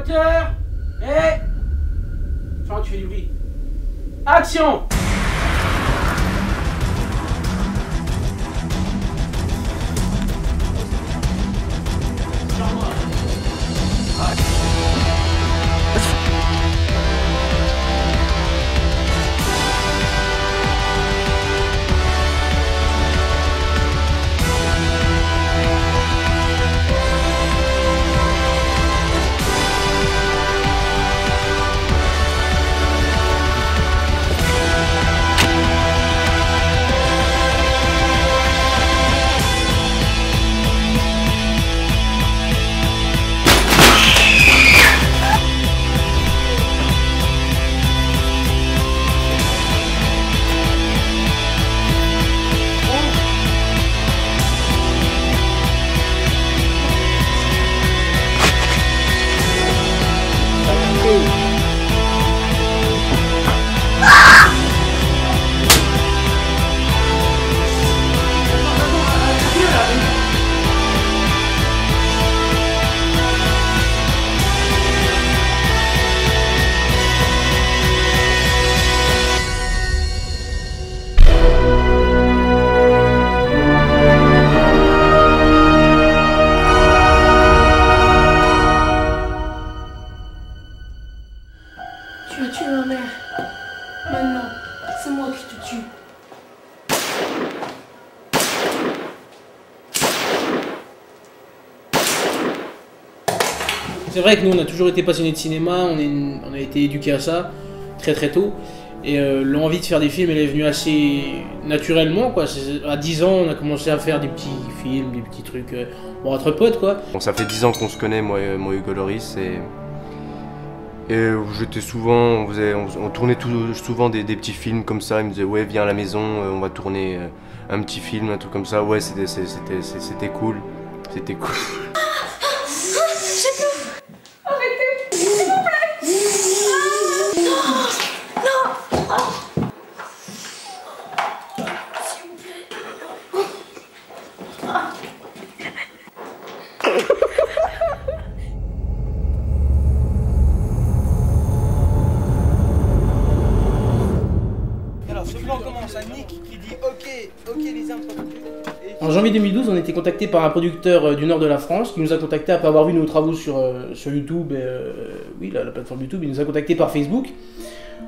Moteur. Et... Enfin, tu fais du bruit. Action. Tu as tué ma mère. Maintenant, c'est moi qui te tue. C'est vrai que nous on a toujours été passionnés de cinéma, on a été éduqués à ça très très tôt. Et l'envie de faire des films elle est venue assez naturellement quoi. À 10 ans on a commencé à faire des petits films, des petits trucs bon, entre potes quoi. Bon, ça fait 10 ans qu'on se connaît moi et Hugo Loris et j'étais souvent, on tournait souvent des petits films comme ça, il me disait ouais viens à la maison, on va tourner un petit film, un truc comme ça, ouais c'était cool, c'était cool. En janvier 2012, on a été contacté par un producteur du nord de la France qui nous a contacté après avoir vu nos travaux sur YouTube, oui, la plateforme YouTube. Il nous a contacté par Facebook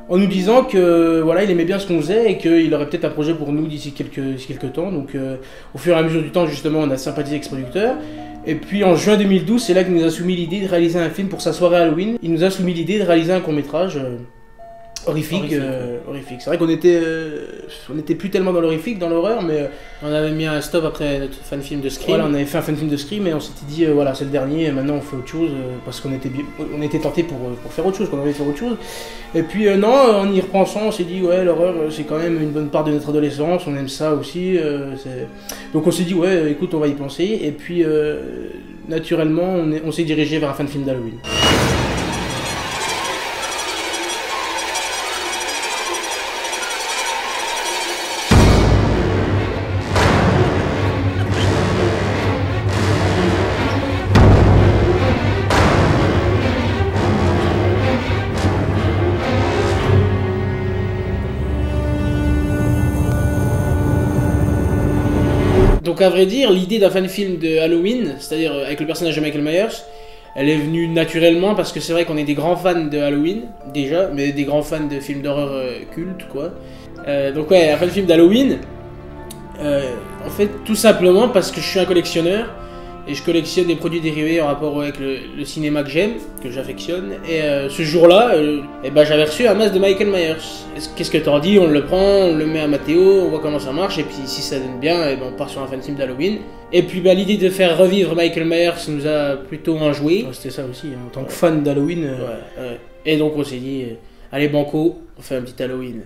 en nous disant que voilà, il aimait bien ce qu'on faisait et qu'il aurait peut-être un projet pour nous d'ici quelques temps. Donc au fur et à mesure du temps, justement, on a sympathisé avec ce producteur. Et puis en juin 2012, c'est là qu'il nous a soumis l'idée de réaliser un film pour sa soirée Halloween. Il nous a soumis l'idée de réaliser un court-métrage horrifique. C'est vrai qu'on était plus tellement dans l'horrifique, dans l'horreur, mais on avait mis un stop après notre fan film de Scream. Voilà, on avait fait un fan film de Scream et on s'était dit voilà, c'est le dernier, maintenant on fait autre chose parce qu'on était tenté pour faire autre chose, qu'on avait fait autre chose. Et puis non, en y repensant, on s'est dit ouais, l'horreur c'est quand même une bonne part de notre adolescence, on aime ça aussi. Donc on s'est dit ouais, écoute, on va y penser. Et puis naturellement, on s'est dirigé vers un fan film d'Halloween. Donc à vrai dire, l'idée d'un fan film de Halloween, c'est-à-dire avec le personnage de Michael Myers, elle est venue naturellement parce que c'est vrai qu'on est des grands fans de Halloween, déjà, mais des grands fans de films d'horreur cultes, quoi. Donc ouais, un fan film d'Halloween, en fait, tout simplement parce que je suis un collectionneur, et je collectionne des produits dérivés en rapport avec le cinéma que j'aime, que j'affectionne, et ce jour-là, j'avais reçu un masque de Michael Myers. Qu'est-ce que t'en dis? On le prend, on le met à Mathéo, on voit comment ça marche, et puis si ça donne bien, on part sur un fan film d'Halloween. Et puis l'idée de faire revivre Michael Myers nous a plutôt enjoué. Ouais, c'était ça aussi, hein, en tant que fan d'Halloween. Ouais. Et donc on s'est dit, allez banco, on fait un petit Halloween.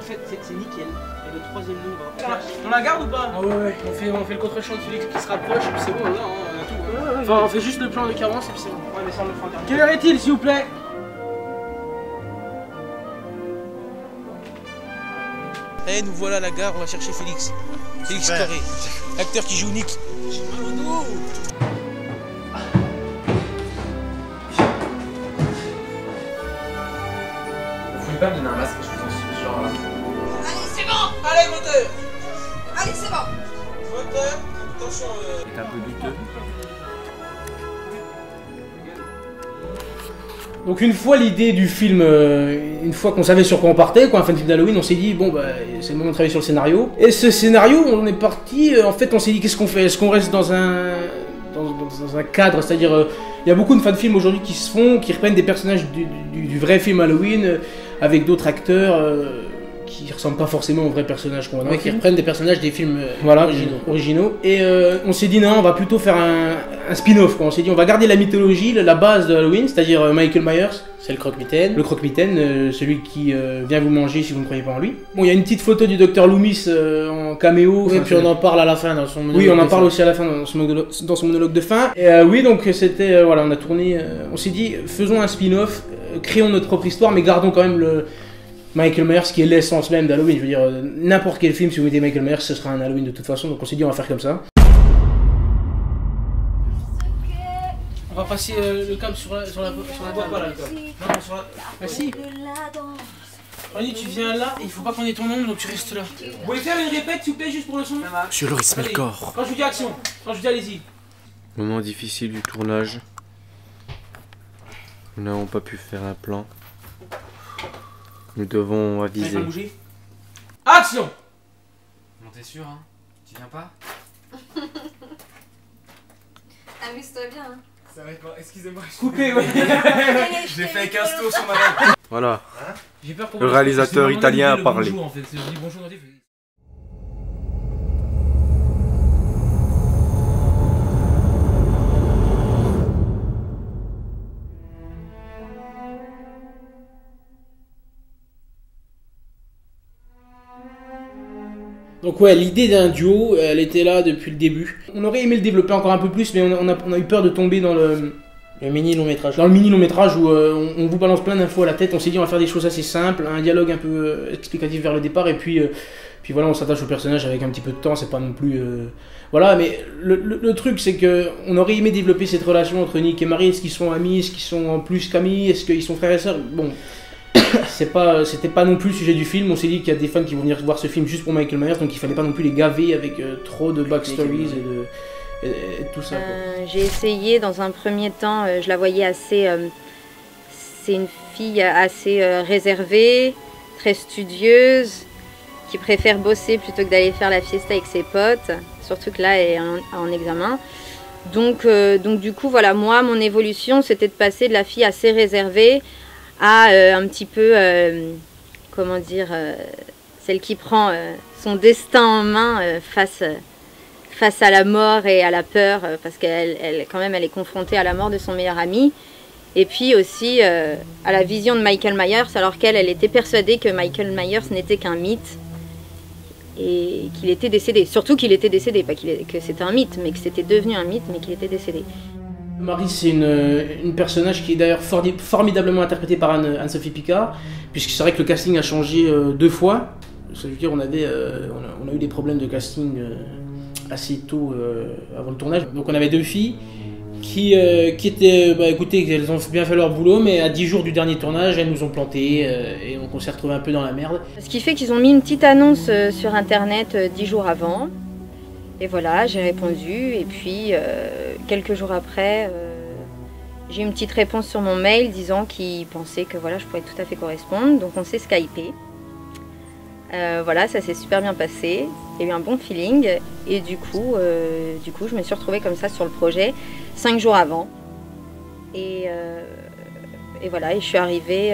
fait, c'est nickel. Et le troisième nom, on la garde ou pas? Ah ouais, on fait le contre-champ de Félix qui se rapproche, et puis c'est bon, on a tout. Ouais, enfin, on fait juste le plan de carence, et puis c'est bon. Ouais, mais ça, on le fera en dernier. Quelle heure est-il, s'il vous plaît? Et nous voilà à la gare, on va chercher Félix. Félix Carré, l'acteur qui joue Nick. J'ai mal au dos. Vous pouvez pas me donner un masque, je vous en suis genre là. Allez, c'est bon! Allez, moteur! Allez, c'est bon! Moteur, attention. C'est un peu douteux. Donc une fois l'idée du film, une fois qu'on savait sur quoi on partait, quoi, un film d'Halloween, on s'est dit bon bah c'est le moment de travailler sur le scénario. Et ce scénario, on est parti, en fait on s'est dit qu'est-ce qu'on fait? Est-ce qu'on reste dans un cadre, c'est-à-dire il y a beaucoup de films aujourd'hui qui se font, qui reprennent des personnages du vrai film Halloween avec d'autres acteurs qui ressemblent pas forcément aux vrais personnages qu'on a, qui reprennent des personnages des films originaux. Et on s'est dit non, on va plutôt faire un spin-off, quoi. On s'est dit on va garder la mythologie, la base de Halloween, c'est-à-dire Michael Myers, c'est le croque-mitaine. Le croque-mitaine, celui qui vient vous manger si vous ne croyez pas en lui. Bon, il y a une petite photo du Dr Loomis en caméo. Et puis on en parle à la fin dans son monologue. Oui, on en parle aussi à la fin dans son monologue de fin. Et oui, donc c'était, voilà, on a tourné, on s'est dit faisons un spin-off, créons notre propre histoire, mais gardons quand même le Michael Myers qui est l'essence même d'Halloween. Je veux dire, n'importe quel film, si vous mettez Michael Myers, ce sera un Halloween de toute façon. Donc on s'est dit, on va faire comme ça. On va passer le câble sur la boîte, pas là, le câble. Non, sur la... Bah si. Ronnie, tu viens là, il faut pas qu'on ait ton nom, donc tu restes là. Vous pouvez faire une répète, s'il vous plaît, juste pour le son? Monsieur Loris Melkor. Quand je vous dis action, quand je vous dis allez-y. Moment difficile du tournage. Nous n'avons pas pu faire un plan. Nous devons aviser. Bouger. Action! Non, t'es sûr, hein? Tu viens pas? Amuse-toi bien. Hein. Ça va être... Excusez-moi. Coupé, ouais. J'ai fait 15 tours sur ma main. Voilà. Hein? J'ai peur qu'on le réalisateur italien a parlé. Bonjour, en fait. Je dis bonjour, on dit... Donc ouais, l'idée d'un duo, elle était là depuis le début. On aurait aimé le développer encore un peu plus, mais on a eu peur de tomber dans le mini long métrage. Dans le mini long métrage où on vous balance plein d'infos à la tête. On s'est dit on va faire des choses assez simples, un dialogue un peu explicatif vers le départ, et puis voilà, on s'attache au personnage avec un petit peu de temps. C'est pas non plus voilà, mais le truc c'est que on aurait aimé développer cette relation entre Nick et Marie. Est-ce qu'ils sont amis, est-ce qu'ils sont en plus qu'amis, est-ce qu'ils sont frères et sœurs? Bon. C'était pas non plus le sujet du film. On s'est dit qu'il y a des fans qui vont venir voir ce film juste pour Michael Myers, donc il fallait pas non plus les gaver avec trop de backstories et tout ça. J'ai essayé dans un premier temps, je la voyais assez. C'est une fille assez réservée, très studieuse, qui préfère bosser plutôt que d'aller faire la fiesta avec ses potes, surtout que là elle est en examen. Donc du coup, voilà, moi, mon évolution, c'était de passer de la fille assez réservée à un petit peu, comment dire, celle qui prend son destin en main face à la mort et à la peur, parce qu'elle quand même elle est confrontée à la mort de son meilleur ami, et puis aussi à la vision de Michael Myers, alors qu'elle était persuadée que Michael Myers n'était qu'un mythe et qu'il était décédé, surtout qu'il était décédé, pas que c'était un mythe, mais que c'était devenu un mythe, mais qu'il était décédé. Marie, c'est une personnage qui est d'ailleurs formidablement interprétée par Anne-Sophie Piccard, puisque c'est vrai que le casting a changé 2 fois. Ça veut dire on a eu des problèmes de casting assez tôt avant le tournage. Donc on avait 2 filles qui étaient, écoutez, elles ont bien fait leur boulot, mais à 10 jours du dernier tournage, elles nous ont planté et donc on s'est retrouvés un peu dans la merde. Ce qui fait qu'ils ont mis une petite annonce sur internet 10 jours avant. Et voilà, j'ai répondu, et puis quelques jours après, j'ai eu une petite réponse sur mon mail disant qu'ils pensaient que voilà, je pourrais tout à fait correspondre, donc on s'est skypé. Voilà, ça s'est super bien passé, il y a eu un bon feeling, et du coup je me suis retrouvée comme ça sur le projet 5 jours avant. Et voilà, et je suis arrivée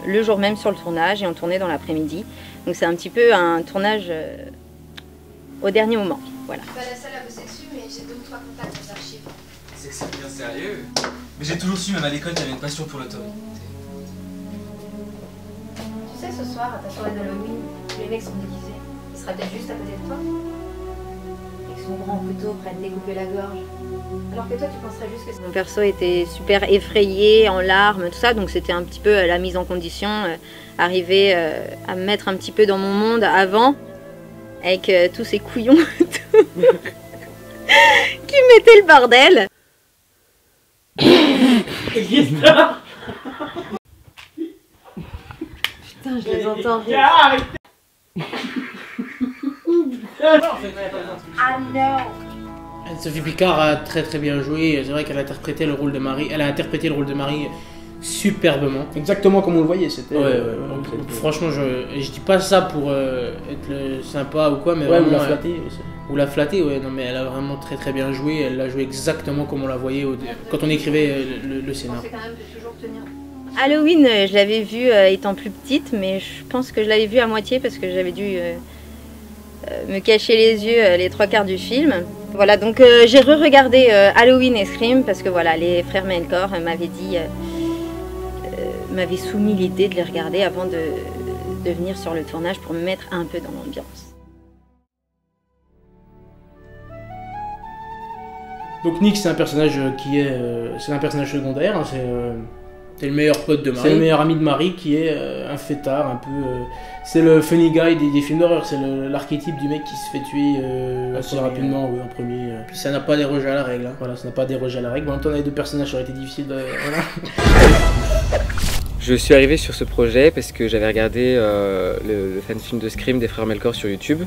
le jour même sur le tournage, et on tournait dans l'après-midi. Donc c'est un petit peu un tournage au dernier moment. Voilà. Je suis pas la seule à bosser dessus, mais j'ai 2 ou 3 contacts aux archives. C'est que c'est bien sérieux. Mais j'ai toujours su, même à l'école, j'avais une passion pour l'autorité. Tu sais, ce soir, à ta soirée d'Halloween, les mecs sont déguisés. Il sera peut-être juste à côté de toi. Avec son grand couteau prêt à te découper la gorge. Alors que toi, tu penserais juste que... Mon perso était super effrayé, en larmes, tout ça. Donc c'était un petit peu la mise en condition. Arriver à me mettre un petit peu dans mon monde avant. Avec tous ces couillons qui mettaient le bordel. Putain, je les entends rire. Ah non. Sophie Piccard a très bien joué. C'est vrai qu'elle a interprété le rôle de Marie. Elle a interprété le rôle de Marie superbement. Exactement comme on le voyait. C'était. Ouais. Franchement, je dis pas ça pour être sympa ou quoi, mais ouais, vraiment, ou la flatter. Ou la flatter, ouais. Non, mais elle a vraiment très bien joué. Elle l'a joué exactement comme on la voyait quand on écrivait le scénar. Halloween, je l'avais vu étant plus petite, mais je pense que je l'avais vu à moitié parce que j'avais dû me cacher les yeux les 3 quarts du film. Voilà, donc j'ai re-regardé Halloween et Scream parce que voilà, les frères Melkor m'avaient soumis l'idée de les regarder avant de venir sur le tournage pour me mettre un peu dans l'ambiance. Donc Nick, c'est un personnage c'est un personnage secondaire. Hein, c'est le meilleur pote de Marie. C'est le meilleur ami de Marie qui est un fêtard, un peu. C'est le funny guy des films d'horreur. C'est l'archétype du mec qui se fait tuer assez rapidement en premier. Puis ça n'a pas dérogé à la règle. Hein. Voilà, ça n'a pas dérogé à la règle. En même temps, on avait 2 personnages, ça aurait été difficile de. Voilà. Je suis arrivé sur ce projet parce que j'avais regardé le fan-film de Scream des frères Melkor sur YouTube,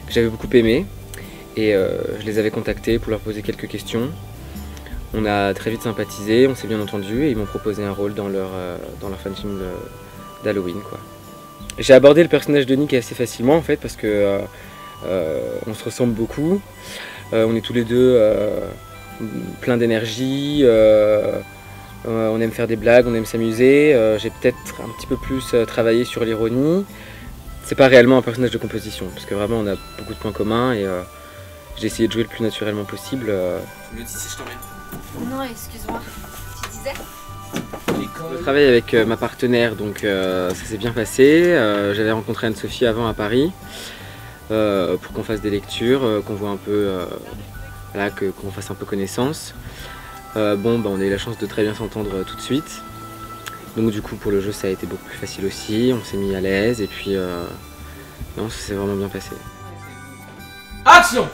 que j'avais beaucoup aimé. Et je les avais contactés pour leur poser quelques questions. On a très vite sympathisé, on s'est bien entendu et ils m'ont proposé un rôle dans leur fan-film d'Halloween. J'ai abordé le personnage de Nick assez facilement en fait parce que on se ressemble beaucoup. On est tous les deux plein d'énergie, on aime faire des blagues, on aime s'amuser. J'ai peut-être un petit peu plus travaillé sur l'ironie. C'est pas réellement un personnage de composition parce que vraiment on a beaucoup de points communs et j'ai essayé de jouer le plus naturellement possible. Mieux d'ici, je t'emmène. Non, excuse-moi, tu disais ? Je travaille avec ma partenaire, donc ça s'est bien passé. J'avais rencontré Anne-Sophie avant à Paris pour qu'on fasse des lectures, qu'on voit un peu, voilà, qu'on fasse un peu connaissance. On a eu la chance de très bien s'entendre tout de suite. Donc du coup pour le jeu ça a été beaucoup plus facile aussi, on s'est mis à l'aise et puis non, ça s'est vraiment bien passé. Action!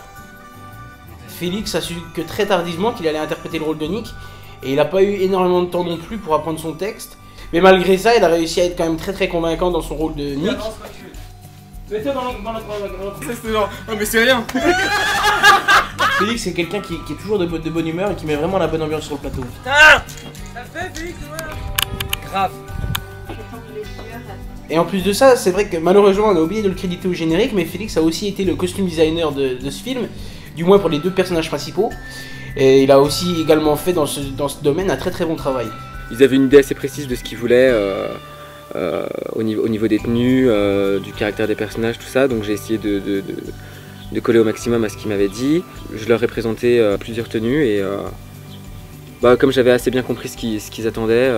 Félix a su que très tardivement qu'il allait interpréter le rôle de Nick et il n'a pas eu énormément de temps non plus pour apprendre son texte. Mais malgré ça, il a réussi à être quand même très convaincant dans son rôle de Nick. Mets-toi dans C'est genre, oh mais c'est rien. Félix c'est quelqu'un qui est toujours de bonne humeur et qui met vraiment la bonne ambiance sur le plateau. Putain! Ça fait Félix, grave. Et en plus de ça, c'est vrai que malheureusement on a oublié de le créditer au générique, mais Félix a aussi été le costume designer de ce film, du moins pour les 2 personnages principaux. Et il a aussi également fait dans ce domaine un très bon travail. Ils avaient une idée assez précise de ce qu'ils voulaient au niveau des tenues, du caractère des personnages, tout ça, donc j'ai essayé de coller au maximum à ce qu'ils m'avaient dit. Je leur ai présenté plusieurs tenues et comme j'avais assez bien compris ce qu'ils attendaient,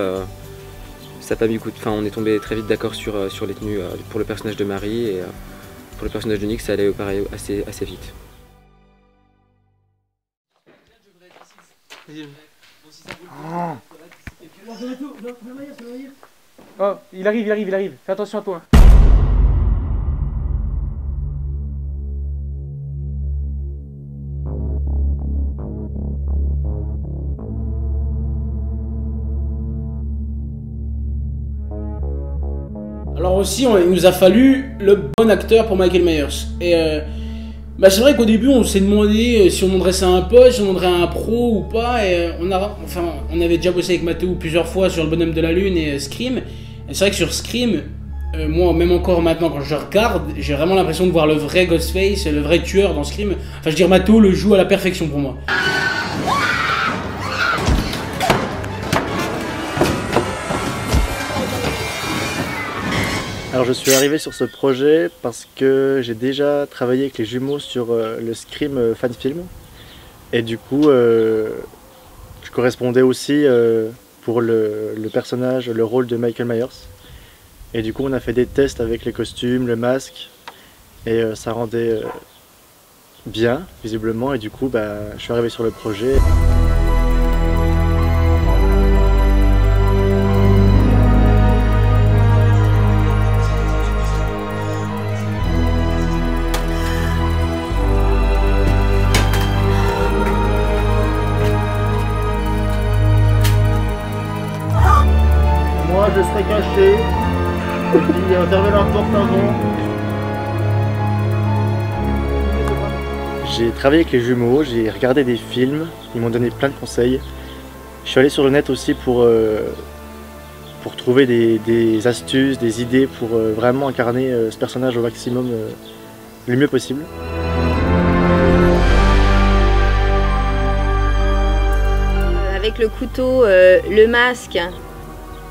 ça n'a pas mis coup de... Enfin, on est tombé très vite d'accord sur les tenues pour le personnage de Marie et pour le personnage de Nick, ça allait pareil assez vite. Oh, il arrive, fais attention à toi. Alors aussi, il nous a fallu le bon acteur pour Michael Myers. Et c'est vrai qu'au début, on s'est demandé si on demanderait ça à un pote, si on demanderait à un pro ou pas. Et on avait déjà bossé avec Mathéo plusieurs fois sur Le Bonhomme de la Lune et Scream. Et c'est vrai que sur Scream, moi, même encore maintenant, quand je regarde, j'ai vraiment l'impression de voir le vrai Ghostface, le vrai tueur dans Scream. Enfin, je veux dire, Mathéo le joue à la perfection pour moi. Alors je suis arrivé sur ce projet parce que j'ai déjà travaillé avec les jumeaux sur le Scream fan film et du coup je correspondais aussi pour le personnage, le rôle de Michael Myers Et du coup on a fait des tests avec les costumes, le masque, et ça rendait bien visiblement, et du coup je suis arrivé sur le projet. Moi je serai caché, je dis fermez la porte avant. J'ai travaillé avec les jumeaux, j'ai regardé des films, ils m'ont donné plein de conseils. Je suis allé sur le net aussi pour trouver des astuces, des idées pour vraiment incarner ce personnage au maximum, le mieux possible. Avec le couteau, le masque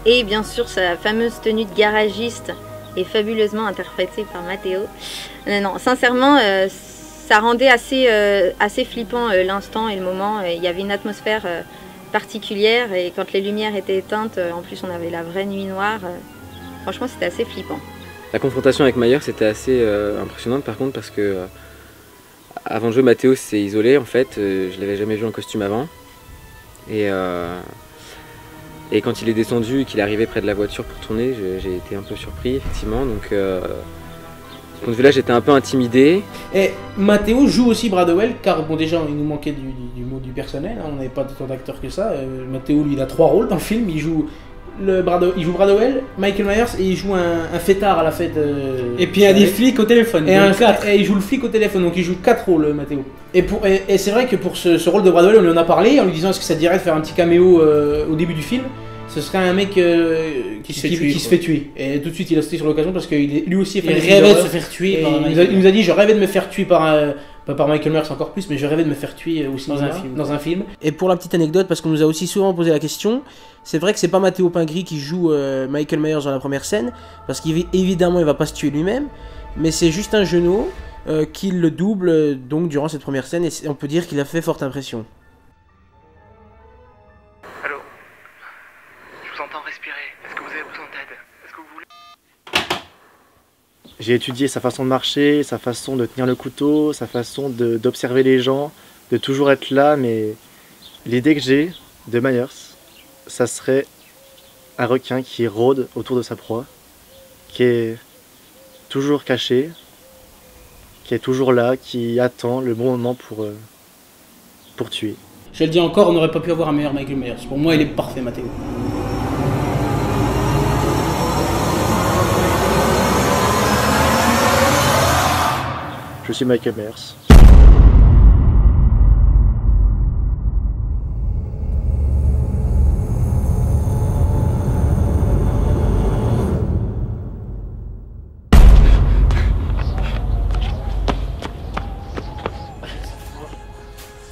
et bien sûr sa fameuse tenue de garagiste est fabuleusement interprétée par Matteo. Non, sincèrement, ça rendait assez flippant l'instant et le moment. Il y avait une atmosphère particulière et quand les lumières étaient éteintes, en plus on avait la vraie nuit noire. Franchement, c'était assez flippant. La confrontation avec Myers était assez impressionnante par contre parce que avant de jouer Matteo s'est isolé en fait, je l'avais jamais vu en costume avant. Et quand il est descendu et qu'il est arrivé près de la voiture pour tourner, j'ai été un peu surpris effectivement. Donc de ce point de vue-là, j'étais un peu intimidé. Et Matteo joue aussi Bradwell, car bon déjà il nous manquait du personnel, hein, on n'avait pas tant d'acteurs que ça. Matteo lui il a 3 rôles dans le film, il joue Bradwell, Michael Myers et il joue un fêtard à la fête. Et puis il y a des flics au téléphone. Et il joue le flic au téléphone, donc il joue 4 rôles Matteo. Et c'est vrai que pour ce rôle de Bradwell, on lui en a parlé en lui disant est-ce que ça te dirait de faire un petit caméo au début du film. Ce serait un mec qui se fait tuer. Et tout de suite il a sauté sur l'occasion parce qu'il lui aussi il rêvait de se faire tuer. Il nous a dit je rêvais de me faire tuer pas par Michael Myers encore plus, mais je rêvais de me faire tuer aussi dans un film. Et pour la petite anecdote, parce qu'on nous a aussi souvent posé la question, c'est vrai que c'est pas Matteo Pingri qui joue Michael Myers dans la première scène, parce qu'évidemment il va pas se tuer lui-même, mais c'est Justin Genot qui le double donc durant cette première scène, et on peut dire qu'il a fait forte impression. Allô ? Je vous entends respirer. Est-ce que vous avez besoin d'aide ? Est-ce que vous voulez... J'ai étudié sa façon de marcher, sa façon de tenir le couteau, sa façon d'observer les gens, de toujours être là, mais l'idée que j'ai de Myers, ça serait un requin qui rôde autour de sa proie, qui est toujours caché, qui est toujours là, qui attend le bon moment pour tuer. Je le dis encore, on n'aurait pas pu avoir un meilleur Michael Myers. Pour moi, il est parfait, Matteo. Je suis Michael Myers.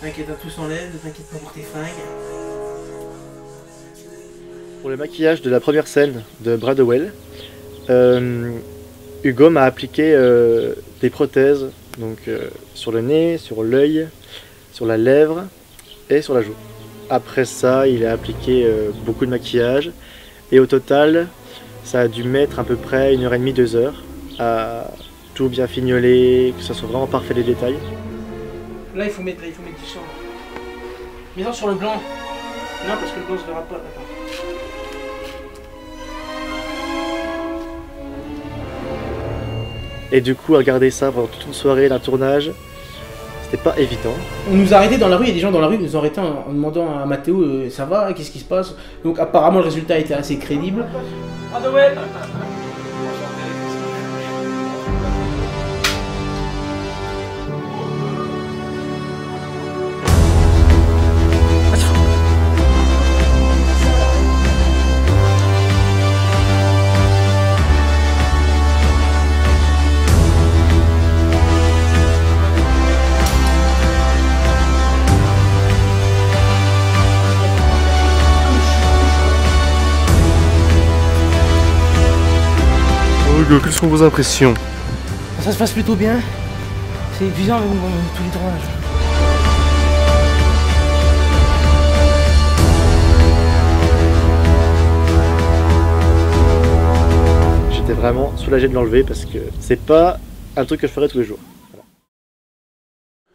T'inquiète, tout s'enlève, ne t'inquiète pas pour tes fringues. Pour le maquillage de la première scène de Bradwell, Hugo m'a appliqué des prothèses donc, sur le nez, sur l'œil, sur la lèvre et sur la joue. Après ça, il a appliqué beaucoup de maquillage et au total, ça a dû mettre à peu près 1h30, 2 heures à tout bien fignoler, que ça soit vraiment parfait les détails. Là, il faut mettre du sang. Mets-en sur le blanc. Non, parce que le blanc se verra pas. Attends. Et du coup, à regarder ça pendant toute une soirée d'un tournage, c'était pas évident. On nous a arrêtés dans la rue, il y a des gens dans la rue qui nous ont arrêtés en demandant à Matteo ça va, qu'est-ce qui se passe. Donc apparemment le résultat était assez crédible. Quelles sont vos impressions? Ça se passe plutôt bien. C'est épuisant avec tous les tournages. j'étais vraiment soulagé de l'enlever parce que c'est pas un truc que je ferais tous les jours.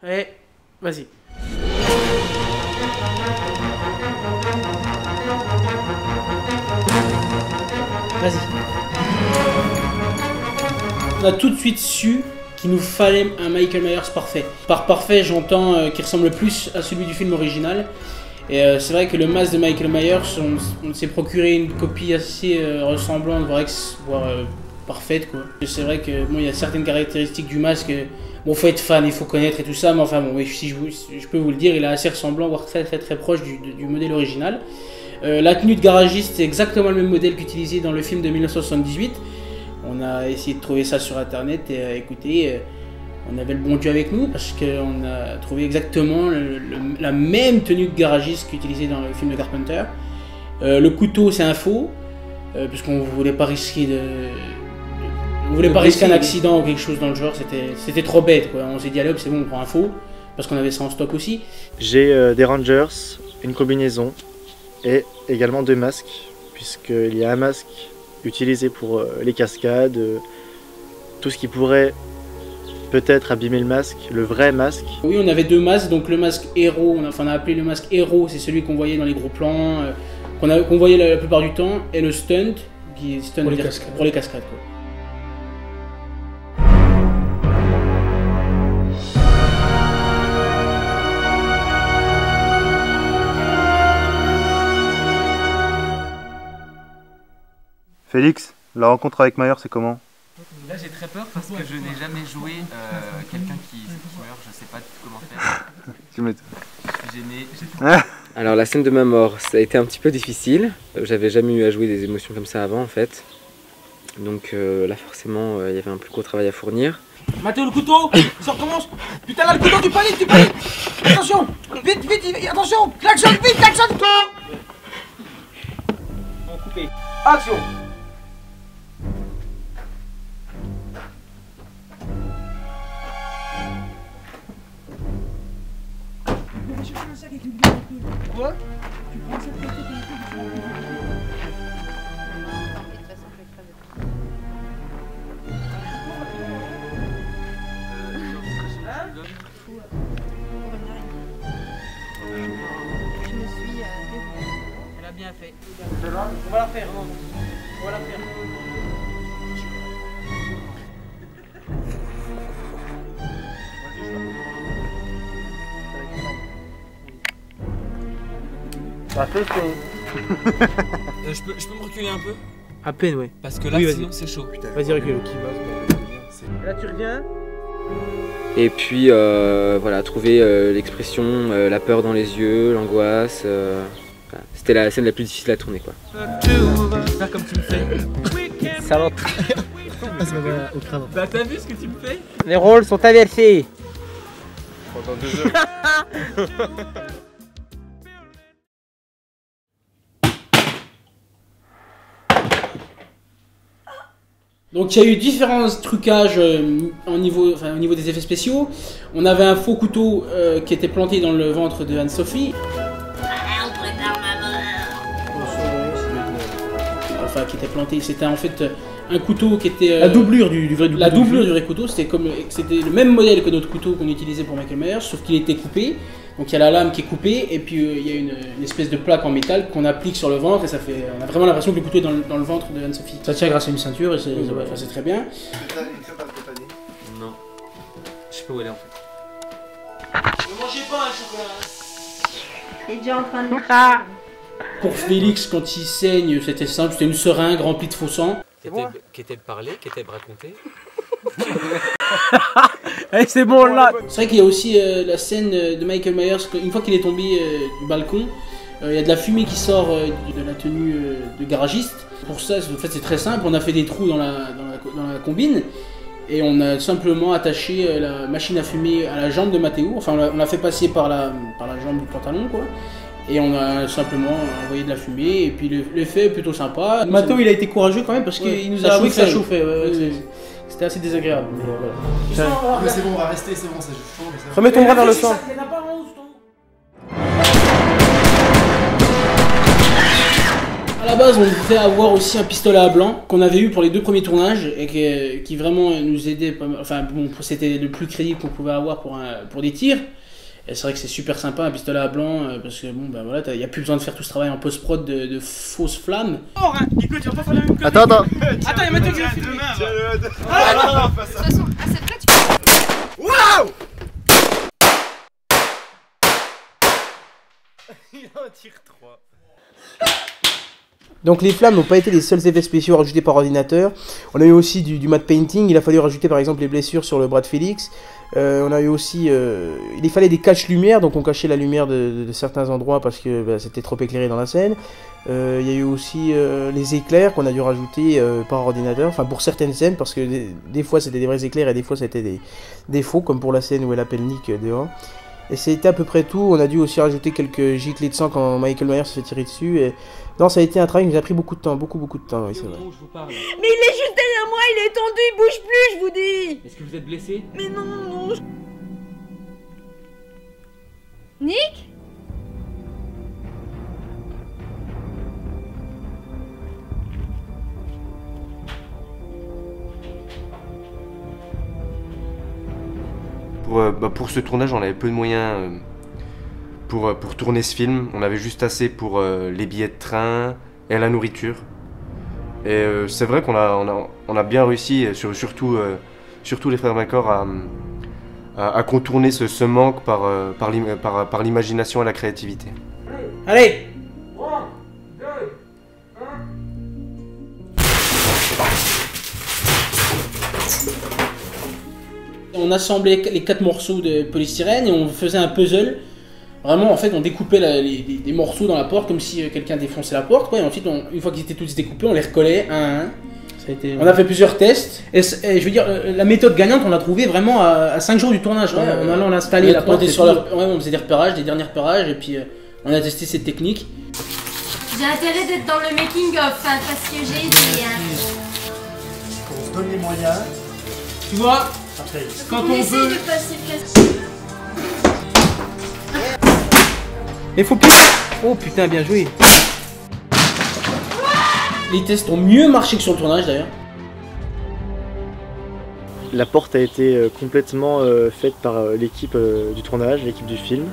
Ouais, vas-y. Vas-y. On a tout de suite su qu'il nous fallait un Michael Myers parfait. Par parfait, j'entends qui ressemble plus à celui du film original. Et c'est vrai que le masque de Michael Myers, on s'est procuré une copie assez ressemblante, voire parfaite, quoi. C'est vrai que bon, il y a certaines caractéristiques du masque. Bon, faut être fan, il faut connaître et tout ça, mais enfin bon, oui, si je peux vous le dire, il est assez ressemblant, voire très proche du modèle original. La tenue de garagiste, c'est exactement le même modèle qu'utilisé dans le film de 1978. On a essayé de trouver ça sur internet et écoutez, on avait le bon Dieu avec nous parce qu'on a trouvé exactement la même tenue de garagiste qu'utilisée dans le film de Carpenter. Le couteau, c'est un faux, puisqu'on ne voulait pas risquer un accident ou quelque chose dans le genre, c'était trop bête, quoi. On s'est dit allez hop, c'est bon, on prend un faux, parce qu'on avait ça en stock aussi. J'ai des Rangers, une combinaison et également 2 masques, puisqu'il y a un masque utilisé pour les cascades, tout ce qui pourrait peut-être abîmer le masque, le vrai masque. Oui, on avait 2 masques, donc le masque héros, on a appelé le masque héros, c'est celui qu'on voyait dans les gros plans, qu'on voyait la plupart du temps, et le stunt, qui est stunt pour les cascades, quoi. Félix, la rencontre avec Myers, c'est comment? Là j'ai très peur parce que je n'ai jamais joué quelqu'un qui meurt, je sais pas comment faire. Tu m'étonnes. Je suis gêné. Alors la scène de ma mort, ça a été un petit peu difficile. J'avais jamais eu à jouer des émotions comme ça avant en fait. Donc là forcément il y avait un plus gros travail à fournir. Mathéo, le couteau, ça recommence. Putain là le couteau, tu paniques. Attention, vite, attention, klaxonne, vite, klaxonne. On coupé. Action. Quoi? Tu prends cette petite et tu Je me suis Elle a bien fait. On va la faire, non? On va la faire. Ça fait Je peux me reculer un peu? À peine, ouais. Parce que là, oui, sinon c'est chaud. Vas-y, recule. Là, tu reviens. Et puis voilà, trouver l'expression, la peur dans les yeux, l'angoisse. Voilà. C'était la scène la plus difficile à tourner quoi. Faire comme tu me fais. Salope. Bah t'as vu ce que tu me fais? Les rôles sont inversés. Pendant 2 heures. Donc il y a eu différents trucages au niveau des effets spéciaux. On avait un faux couteau qui était planté dans le ventre de Anne-Sophie. Enfin, qui était planté. C'était en fait un couteau qui était... la doublure du vrai couteau. La doublure du vrai couteau, c'était le même modèle que notre couteau qu'on utilisait pour Michael Myers, sauf qu'il était coupé. Donc il y a la lame qui est coupée et puis il y a une espèce de plaque en métal qu'on applique sur le ventre et ça fait... On a vraiment l'impression que le couteau est dans le ventre de Anne-Sophie. Ça tient grâce à une ceinture et c'est très bien. Non. Je sais pas où elle est en fait. Ne mangez pas un chocolat. Il est déjà en train de Pour Félix, quand il saigne, c'était simple, c'était une seringue remplie de faux sang. Qui était de parler, qui était de raconter. Hey, c'est bon là. C'est vrai qu'il y a aussi la scène de Michael Myers, une fois qu'il est tombé du balcon, il y a de la fumée qui sort de la tenue de garagiste. Pour ça, en fait, c'est très simple, on a fait des trous dans la combine et on a simplement attaché la machine à fumer à la jambe de Mathéo. Enfin, on l'a fait passer par la jambe du pantalon, quoi. Et on a simplement envoyé de la fumée et puis l'effet est plutôt sympa. Mathéo il a été courageux quand même parce qu'il nous a avoué que ça chauffait. C'était assez désagréable. Mais c'est bon, on va rester, c'est bon, ça chaud. Remets ton bras vers le sang. Il y en a pas en haut, À la la base, on devait avoir aussi un pistolet à blanc qu'on avait eu pour les 2 premiers tournages et qui vraiment nous aidait. Enfin, bon, c'était le plus crédible qu'on pouvait avoir pour des tirs. Et c'est vrai que c'est super sympa un pistolet à blanc parce que bon, ben voilà, il n'y a plus besoin de faire tout ce travail en post-prod de fausses flammes. Oh, Nico, tu vas pas faire la même chose. Attends. Attends, il y a Mathieu qui va filmer. De toute façon, à cette là, tu Waouh! Il en tire 3. Donc les flammes n'ont pas été les seuls effets spéciaux rajoutés par ordinateur. On a eu aussi du matte painting. Il a fallu rajouter par exemple les blessures sur le bras de Félix. On a eu aussi... il fallait des caches-lumière, donc on cachait la lumière de certains endroits parce que bah, c'était trop éclairé dans la scène. Il y a eu aussi les éclairs qu'on a dû rajouter par ordinateur, enfin pour certaines scènes, parce que des fois c'était des vrais éclairs et des fois c'était des faux, comme pour la scène où elle appelle Nick dehors. Et c'était à peu près tout. On a dû aussi rajouter quelques giclées de sang quand Michael Myers se fait tirer dessus. Et... Non, ça a été un travail qui nous a pris beaucoup de temps, beaucoup de temps, oui, c'est vrai. Mais il est juste derrière moi, il est tendu, il bouge plus, je vous dis. Est-ce que vous êtes blessé? Mais non. Nick? Pour ce tournage, on avait peu de moyens pour tourner ce film. On avait juste assez pour les billets de train et la nourriture. Et c'est vrai qu'on a bien réussi, surtout les frères Macor, à contourner ce manque par l'imagination et la créativité. Allez! On assemblait les 4 morceaux de polystyrène et on faisait un puzzle. Vraiment, en fait, on découpait des morceaux dans la porte comme si quelqu'un défonçait la porte, quoi. Et ensuite, une fois qu'ils étaient tous découpés, on les recollait un à un. Ça a été... On a fait plusieurs tests. Et je veux dire, la méthode gagnante, on l'a trouvée vraiment à 5 jours du tournage. Ouais, en allant l'installer, la porte. On faisait des repérages, des derniers repérages, et puis on a testé cette technique. J'ai intérêt d'être dans le making-of, hein, parce que j'ai dit. On se donne les moyens. Tu vois, après, quand on veut... de passer presque. Mais faut plus... Oh putain, bien joué. Les tests ont mieux marché que sur le tournage d'ailleurs. La porte a été complètement faite par l'équipe du tournage, l'équipe du film.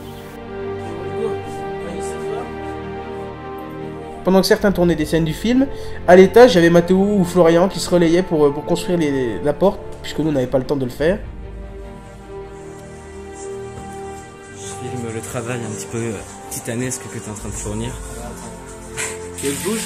Pendant que certains tournaient des scènes du film, à l'étage, j'avais Mathéo ou Florian qui se relayaient pour construire la porte, puisque nous, on n'avait pas le temps de le faire. Je filme le travail un petit peu titanesque que tu es en train de fournir. Tu veux que je bouge?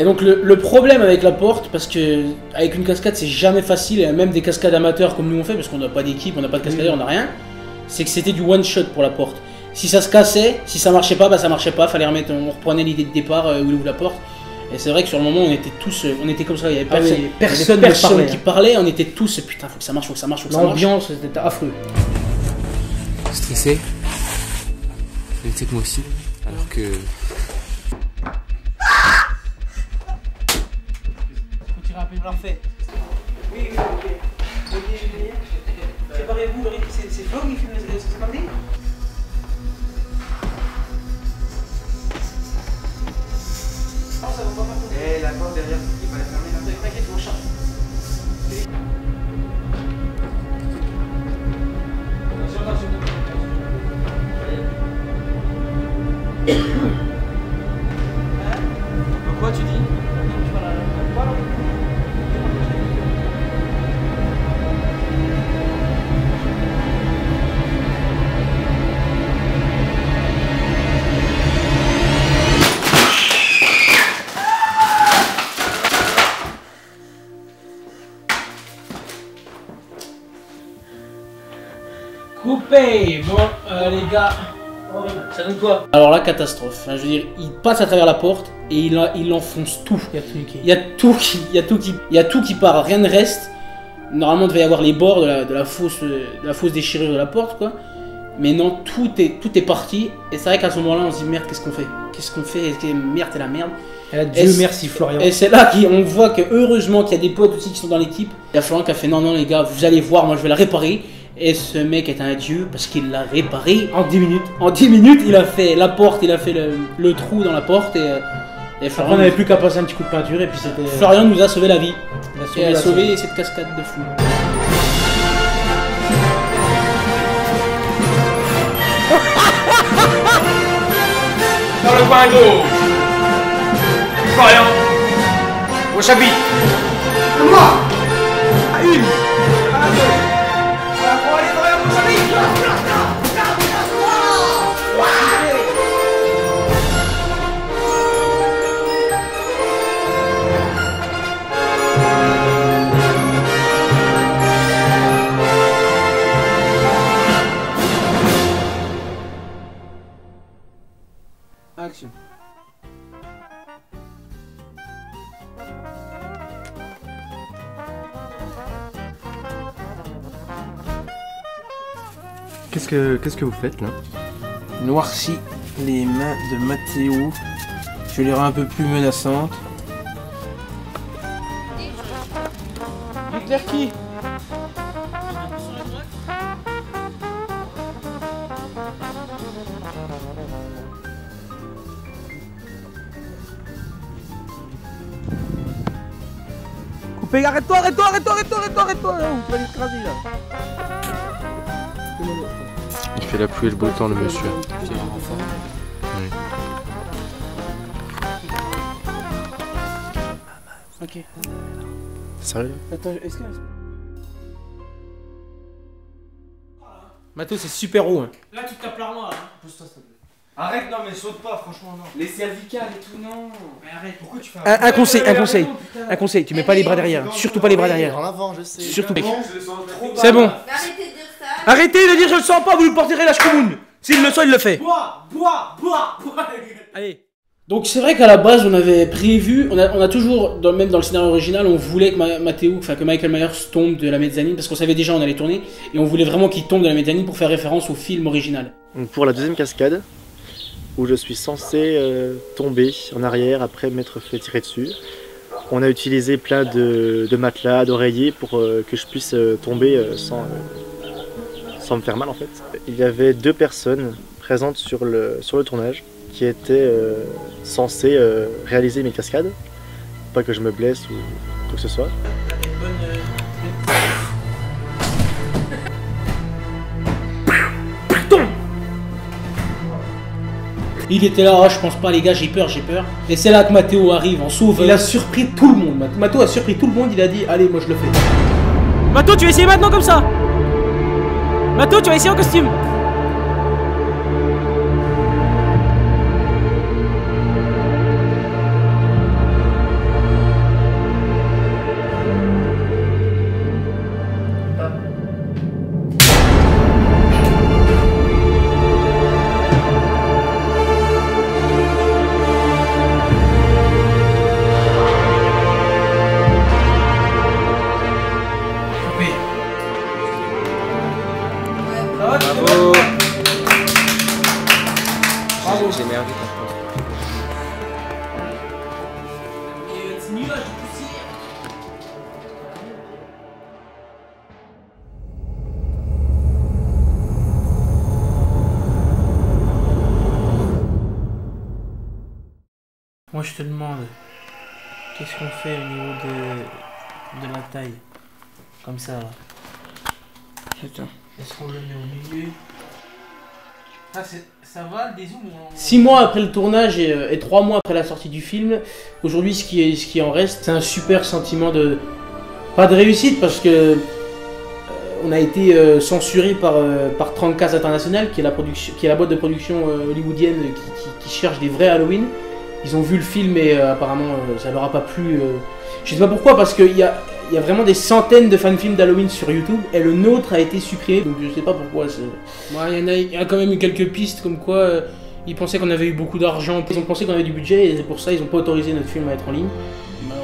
Et donc le problème avec la porte, parce que avec une cascade c'est jamais facile, et même des cascades amateurs comme nous on fait, parce qu'on n'a pas d'équipe, on n'a pas de cascadeur, on n'a rien, c'est que c'était du one shot pour la porte. Si ça se cassait, si ça marchait pas, bah ça marchait pas, fallait remettre, on reprenait l'idée de départ où il ouvre la porte. Et c'est vrai que sur le moment on était tous, on était comme ça, il y avait personne qui parlait, on était tous, putain faut que ça marche, faut que ça marche, faut que ça marche. L'ambiance c'était affreux. Stressé? Peut-être moi aussi, alors que... Parfait. Oui, ok. Séparez-vous, le rythme, c'est Flo qui filme ce samedi? Non, ça va pas m'attendre. Eh, la porte derrière, il va la fermer. T'inquiète, on charge. Quoi tu dis? Coupé. Bon, les gars, ça donne quoi? Alors la catastrophe, enfin, je veux dire, il passe à travers la porte et il enfonce tout. Il y a tout qui part, rien ne reste. Normalement, il devait y avoir les bords de la fausse déchirure de la porte, quoi. Mais non, tout est parti. Et c'est vrai qu'à ce moment-là, on se dit merde, qu'est-ce qu'on fait? Qu'est-ce qu'on fait? Merde, c'est la merde. Et là, Dieu merci Florian. Et c'est là qu'on voit que heureusement qu'il y a des potes aussi qui sont dans l'équipe. Il y a Florian qui a fait non, les gars, vous allez voir, moi je vais la réparer. Et ce mec est un dieu parce qu'il l'a réparé en 10 minutes. En 10 minutes, il a fait la porte, il a fait le trou dans la porte. Et Florian, on n'avait plus qu'à passer un petit coup de peinture et puis c'était. Florian nous a sauvé la vie. Il a sauvé cette cascade de fou. Dans le coin gauche. Florian. Au chapitre. Moi. À une. À deux. À trois, allez, Florian, au chapitre. Action. Qu'est-ce que vous faites là? Noircis les mains de Mathéo. Je les rends un peu plus menaçantes. Éclair qui? Coupé, arrête-toi, là, tu vas l'écraser là. Il fait la pluie et le beau temps, le monsieur. Oui. Ok. Sérieux? Attends, est-ce que... Mato, c'est super haut. Hein. Là, tu tapes l'armoire. Pousse-toi, s'il te plaît. Arrête, non mais saute pas, franchement non. Les cervicales et tout, non. Mais arrête, pourquoi tu fais Un conseil, tu mets pas les bras derrière, surtout pas les bras derrière. En avant, je sais. Surtout. C'est bon. Arrêtez de dire ça. Arrêtez de dire je le sens pas, vous le porterez la chkoumoun. S'il le sent, il le fait. Bois. Allez. Donc c'est vrai qu'à la base on avait prévu, on a toujours, même dans le scénario original, on voulait que Michael Myers tombe de la mezzanine parce qu'on savait déjà on allait tourner et on voulait vraiment qu'il tombe de la mezzanine pour faire référence au film original. Donc pour la deuxième cascade, où je suis censé tomber en arrière après m'être fait tirer dessus, on a utilisé plein de matelas, d'oreillers pour que je puisse tomber sans me faire mal en fait. Il y avait 2 personnes présentes sur le tournage qui étaient censées réaliser mes cascades, pas que je me blesse ou quoi que ce soit. Il était là, oh, je pense pas les gars, j'ai peur. Et c'est là que Mathéo arrive en sauveur. Il a surpris tout le monde. Mato a surpris tout le monde, il a dit allez, moi je le fais. Mato, tu vas essayer maintenant comme ça. Mato, tu vas essayer en costume. J'ai merdé par contre. Moi je te demande, qu'est-ce qu'on fait au niveau de la taille? Comme ça là. Attends. Est-ce qu'on le met au milieu? Ah, ça va le dézoom ou... 6 mois après le tournage et 3 mois après la sortie du film, aujourd'hui ce qui en reste, c'est un super sentiment de... Pas de réussite parce que on a été censuré par Trancas International, qui est la boîte de production hollywoodienne qui cherche des vrais Halloween. Ils ont vu le film et apparemment ça leur a pas plu. Je sais pas pourquoi, parce qu'il y a vraiment des centaines de fan-films d'Halloween sur YouTube et le nôtre a été supprimé, donc je sais pas pourquoi. Il y a quand même eu quelques pistes comme quoi ils pensaient qu'on avait eu beaucoup d'argent, ils ont pensé qu'on avait du budget et c'est pour ça ils ont pas autorisé notre film à être en ligne.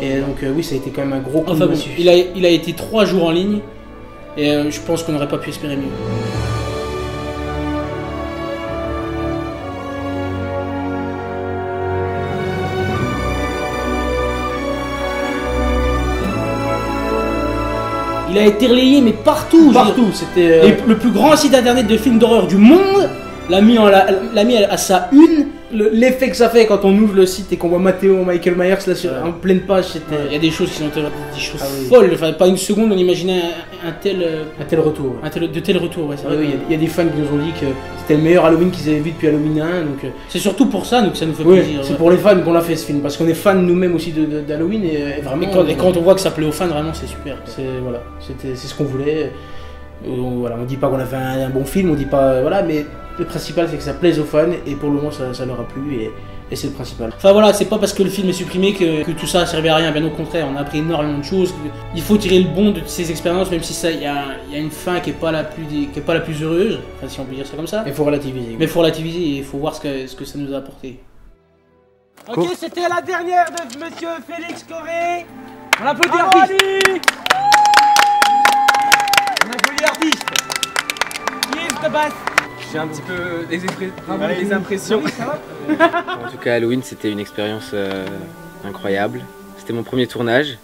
Et donc oui, ça a été quand même un gros coup Enfin bon, massif. il a été 3 jours en ligne et je pense qu'on n'aurait pas pu espérer mieux. Il a été relayé mais partout. Partout, c'était... Le plus grand site internet de films d'horreur du monde l'a mis à sa une. L'effet que ça fait quand on ouvre le site et qu'on voit Michael Myers là en pleine page, c'était... Il y a des choses qui sont des choses folles. Enfin, pas une seconde on imaginait un tel retour. De tels retours, ouais. Il y a des fans qui nous ont dit que c'était le meilleur Halloween qu'ils avaient vu depuis Halloween 1. Donc, c'est surtout pour ça que ça nous fait plaisir. C'est pour les fans qu'on l'a fait ce film, parce qu'on est fans nous-mêmes aussi d'Halloween et vraiment... Et quand on voit que ça plaît aux fans, vraiment c'est super. C'est ce qu'on voulait. Voilà, on dit pas qu'on a fait un bon film, on dit pas... Voilà, mais le principal c'est que ça plaise aux fans et pour le moment ça leur a plu et c'est le principal. Enfin voilà, c'est pas parce que le film est supprimé que tout ça a servi à rien, bien au contraire, on a appris énormément de choses. Il faut tirer le bon de ces expériences, même si il y a une fin qui est pas la plus heureuse, enfin si on peut dire ça comme ça. Mais il faut relativiser. Mais il faut relativiser et il faut voir ce que ça nous a apporté. Ok, c'était la dernière de Monsieur Félix Corré. On applaudit l'artiste. On applaudit l'artiste. Qui est de basse? J'ai un petit peu des impressions. En tout cas, Halloween, c'était une expérience incroyable. C'était mon premier tournage.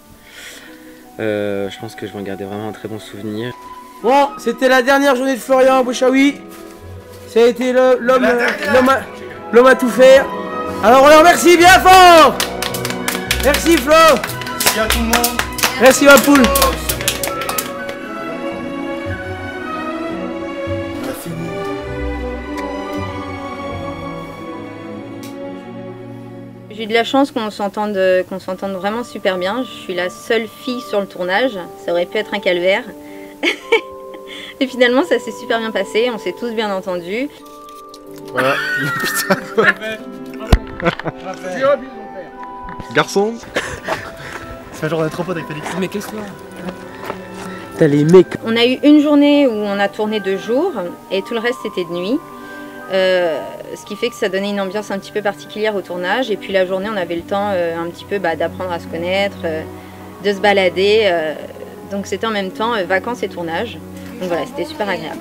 Je pense que je vais en garder vraiment un très bon souvenir. Bon, c'était la dernière journée de Florian à Bouchaoui. Ça a été l'homme à tout faire. Alors on le remercie bien fort. Merci Flo. Merci à tout le monde. Merci ma poule. J'ai eu de la chance qu'on s'entende vraiment super bien. Je suis la seule fille sur le tournage. Ça aurait pu être un calvaire. Et finalement, ça s'est super bien passé. On s'est tous bien entendus. Voilà. Garçon. C'est un jour on est trop potes avec Félix. Mais qu'est-ce que t'as les mecs. On a eu une journée où on a tourné 2 jours et tout le reste c'était de nuit. Ce qui fait que ça donnait une ambiance un petit peu particulière au tournage. Et puis la journée, on avait le temps un petit peu d'apprendre à se connaître, de se balader. Donc c'était en même temps vacances et tournage. Donc voilà, c'était super agréable.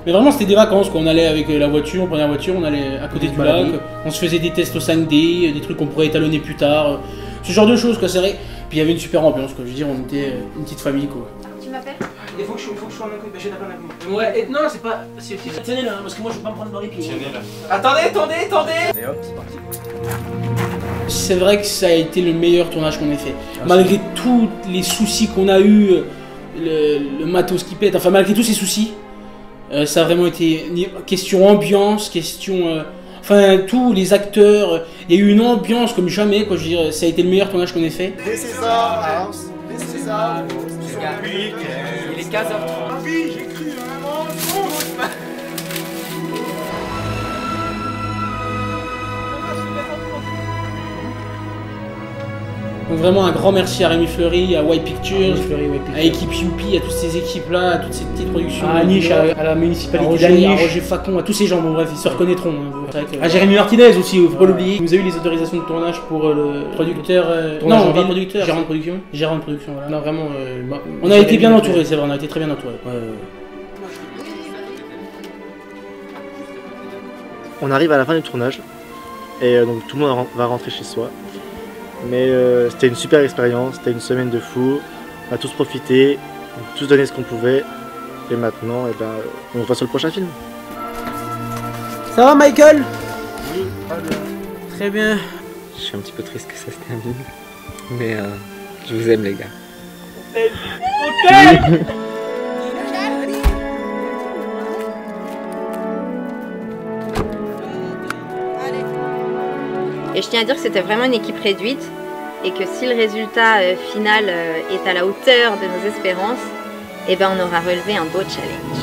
Mais vraiment, c'était des vacances quoi. On allait avec la voiture, on prenait la voiture, on allait à côté du lac, on se faisait des tests au 5D, des trucs qu'on pourrait étalonner plus tard. Ce genre de choses quoi, c'est vrai. Puis il y avait une super ambiance quoi. Je veux dire, on était une petite famille quoi. Tu m'appelles? Il faut que je sois un coup, j'ai d'accord avec Ouais, et non, c'est pas. Tenez là, parce que moi je vais pas me prendre dans les pieds. Tenez là. Attendez. Et hop, c'est parti. C'est vrai que ça a été le meilleur tournage qu'on ait fait. Malgré tous les soucis qu'on a eu, le matos qui pète, enfin malgré tous ces soucis, ça a vraiment été question ambiance, question. Enfin, tous les acteurs, il y a eu une ambiance comme jamais, quoi. Je veux dire, ça a été le meilleur tournage qu'on ait fait. This is our house. This is our Il est 15h30. J'ai cru à un mensonge. Donc vraiment un grand merci à Rémi Fleury, à White Pictures, à Équipe Youpi, à toutes ces équipes-là, à toutes ces petites productions. À Aniche, à la municipalité à Roger Facon, à tous ces gens, bon bref, ils se reconnaîtront. À Jérémy Martinez aussi, faut pas l'oublier. Il nous a eu les autorisations de tournage pour le producteur. Non, pas producteur. Gérant de production. Gérant de production, voilà. Non, vraiment. On a été bien entourés, c'est vrai, on a été très bien entourés. On arrive à la fin du tournage et donc tout le monde va rentrer chez soi. Mais c'était une super expérience, c'était une semaine de fou, on a tous profité, on a tous donné ce qu'on pouvait et maintenant on se voit sur le prochain film. Ça va Michael? Oui, très bien. Je suis un petit peu triste que ça se termine, mais je vous aime les gars. Ok. Et je tiens à dire que c'était vraiment une équipe réduite et que si le résultat final est à la hauteur de nos espérances, eh ben on aura relevé un beau challenge.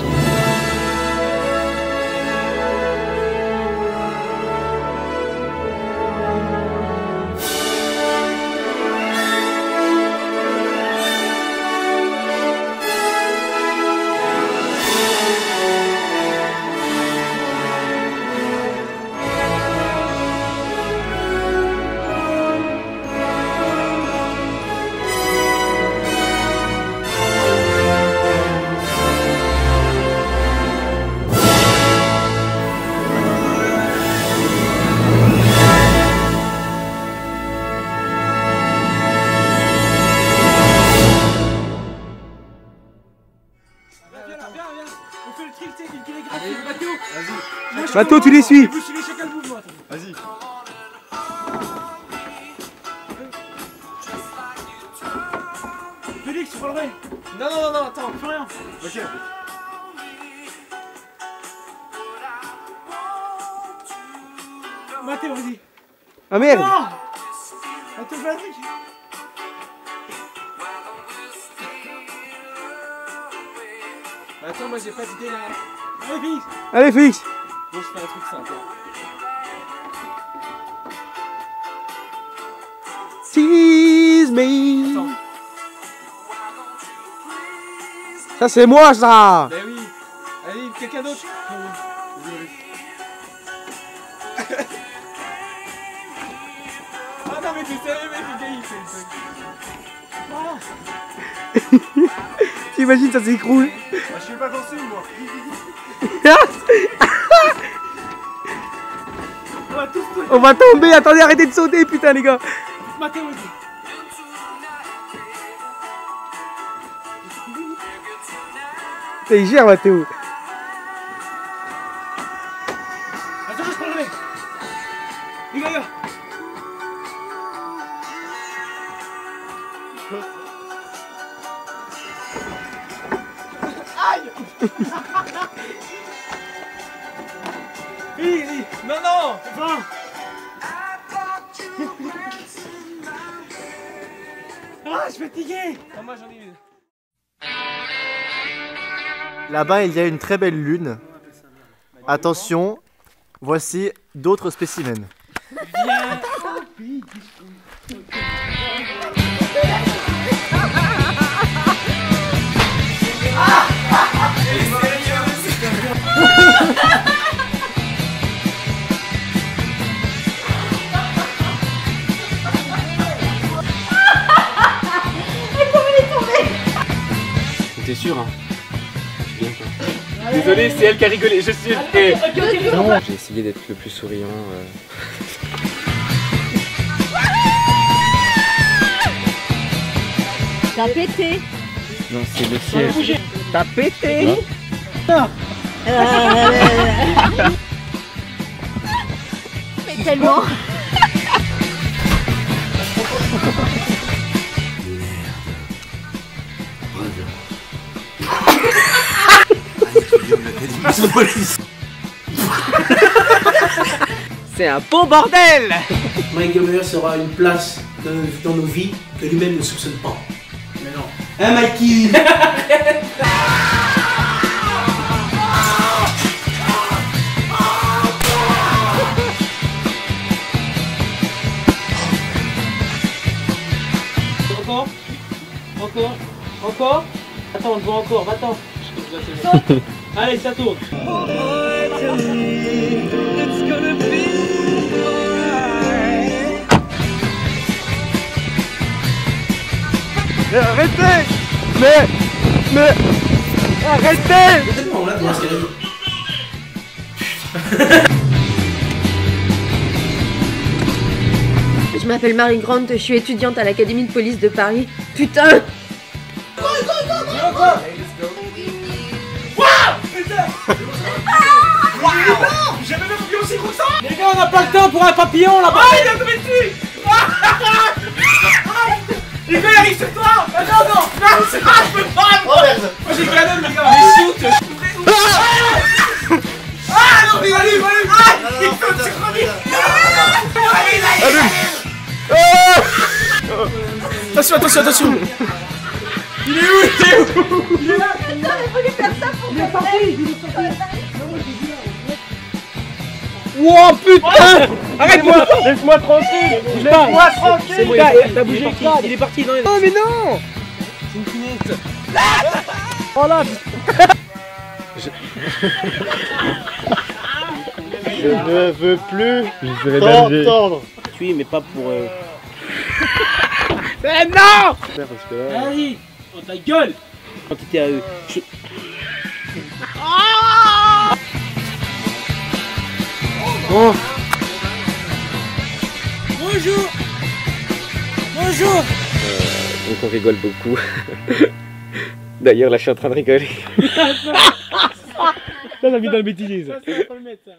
Mathéo, tu les suis. Vas-y. Félix, tu parlerais. Non, attends, fais rien. Ok. Mathéo, vas-y. Ah merde. Non. Attends, vas-y. Attends, moi j'ai pas d'idée là. Allez, Félix. Allez, Félix. Bon, je fais un truc simple. Tease me. Ça, c'est moi, ça. Bah oui. Allez, quelqu'un d'autre. Ah non, mais t'es sérieux, mec, le gars il fait le truc. T'imagines, ça s'écroule. Je sais pas danser, moi. On va tomber. Attendez, arrêtez de sauter, putain, les gars. Mathéo, vas-y. T'es gère, Mathéo. Attends, je parlerai. Les gars. Aïe. Félix, non. Enfin. Ah, je suis fatigué. Non, moi j'en ai une. Là-bas, il y a une très belle lune. Attention, voici d'autres spécimens. T'es sûr, hein? Je suis bien, quoi. Désolé, c'est elle qui a rigolé, je suis... J'ai essayé d'être le plus souriant. T'as pété. Non, c'est le siège. T'as pété. Mais tellement. C'est un beau bordel. Michael Myers aura une place dans nos vies que lui-même ne soupçonne pas. Mais non. Hein, Mikey? Encore. Attends, on te voit encore, va-t'en. Allez, ça tourne. Mais arrêtez. Mais arrêtez. On l'a dans ce cas-là. Je m'appelle Marie Grant, je suis étudiante à l'Académie de police de Paris. Putain! J'avais même oublié aussi gros que ça. Les gars, on n'a pas le temps pour un papillon là-bas. Ah, il a tombé dessus. Les gars, il arrive sur toi. Ah non, je peux pas. Oh merde. Moi j'ai canon, les gars. Les shoot. Ah non, mais allez. Ah, il saute sur moi. Attention. Il est où? Il est là. Putain, il faut lui faire ça pour Il est parti. Wow, putain. Arrête-moi. Laisse-moi tranquille. Laisse-moi tranquille. C'est bon, t'as bougé. Il est parti. Non, mais non. C'est une finesse. Voilà. Je ne veux plus t'entendre. Oui, mais pas pour. Mais non. Parce que là... Vas-y, dans ta gueule. Quand t'étais à eux. Bon. Bonjour. Donc on rigole beaucoup. D'ailleurs, là, je suis en train de rigoler. Ça, ça vit dans le bêtisier, ça. Ça, c'est pas le mettre, ça.